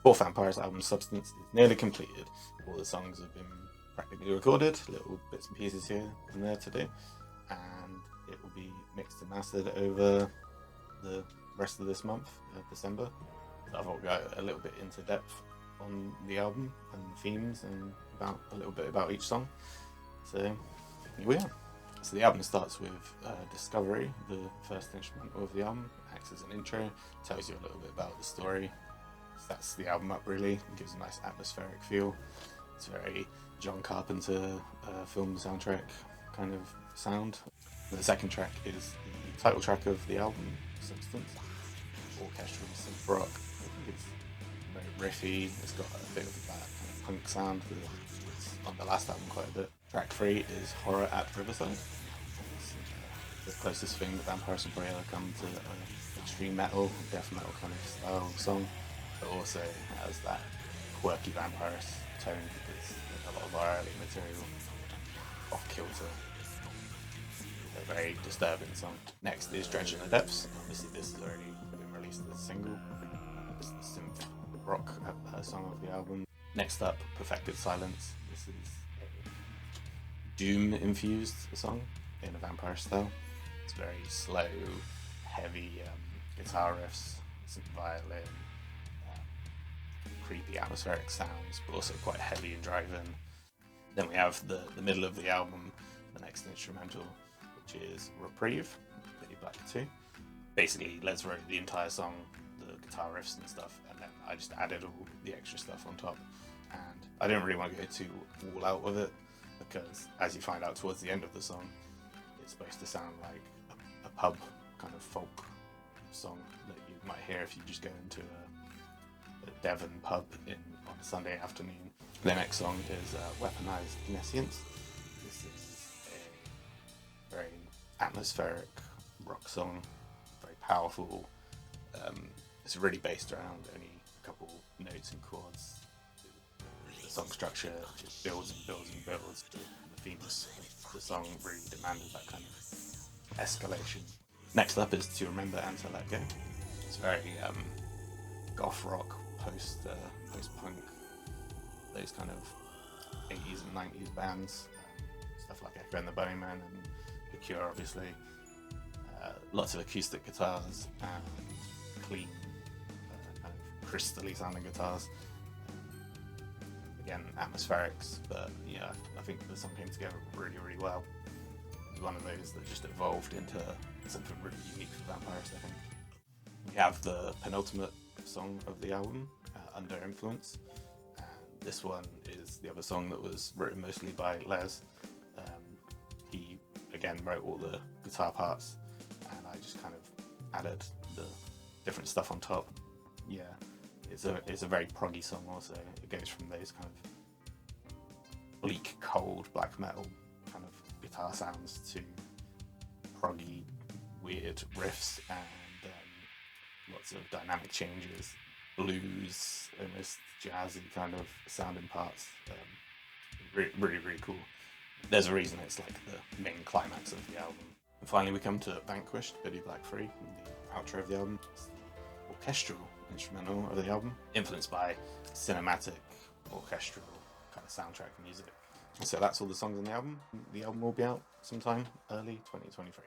Fourth Vampyrouss album, Substance, is nearly completed. All the songs have been practically recorded, little bits and pieces here and there to do, and it will be mixed and mastered over the rest of this month, December. I thought we'd go a little bit into depth on the album and themes and about a little bit about each song. So here we are. So the album starts with Discovery, the first instrumental of the album, acts as an intro, tells you a little bit about the story. Sets the album up really, it gives a nice atmospheric feel. It's very John Carpenter film soundtrack kind of sound. The second track is the title track of the album, Substance, orchestral synth rock. It's very riffy, it's got a bit of that kind of punk sound. It's on the last album quite a bit. Track 3 is Horror at Riverside. It's the closest thing that Vampyrouss will probably ever come to extreme metal, death metal kind of style song, but also has that quirky Vampyrouss tone because a lot of our early material off kilter. A very disturbing song. Next is Dredge in the Depths. Obviously this has already been released as a single. It's the synth rock song of the album. Next up, Perfected Silence. This is doom infused song in a Vampyrouss style. It's very slow, heavy guitar riffs, some violin, creepy atmospheric sounds, but also quite heavy and driving. Then we have the middle of the album, the next instrumental, which is Reprieve, Billy Black 2. Basically, Les wrote the entire song, the guitar riffs and stuff, and then I just added all the extra stuff on top. And I didn't really want to go too all out with it, because as you find out towards the end of the song, it's supposed to sound like a pub kind of folk song that you might hear if you just go into a Devon pub on a Sunday afternoon. The next song is Weaponized Nescience. This is a very atmospheric rock song, very powerful. It's really based around only a couple notes and chords. The song structure just builds and builds and builds. The themes of the song really demanded that kind of escalation. Next up is To Remember and To Let Go. It's very goth rock, post-punk, those kind of 80s and 90s bands, stuff like Echo and the Bunnymen and The Cure, obviously. Lots of acoustic guitars and clean, kind of crystally sounding guitars. Again, atmospherics, but yeah, I think the song came together really, really well. It was one of those that just evolved into something really unique for Vampyrouss, I think. We have the penultimate song of the album, Under Influence, and this one is the other song that was written mostly by Les. He again wrote all the guitar parts, and I just kind of added the different stuff on top. Yeah, it's a very proggy song also. It goes from those kind of bleak, cold black metal kind of guitar sounds to proggy, weird riffs and lots of dynamic changes, blues, almost jazzy kind of sounding parts. Really, really cool. There's a reason it's like the main climax of the album. And finally we come to Vanquished, Billy Black 3, the outro of the album. It's the orchestral instrumental of the album, influenced by cinematic, orchestral kind of soundtrack music. So that's all the songs on the album. The album will be out sometime early 2023.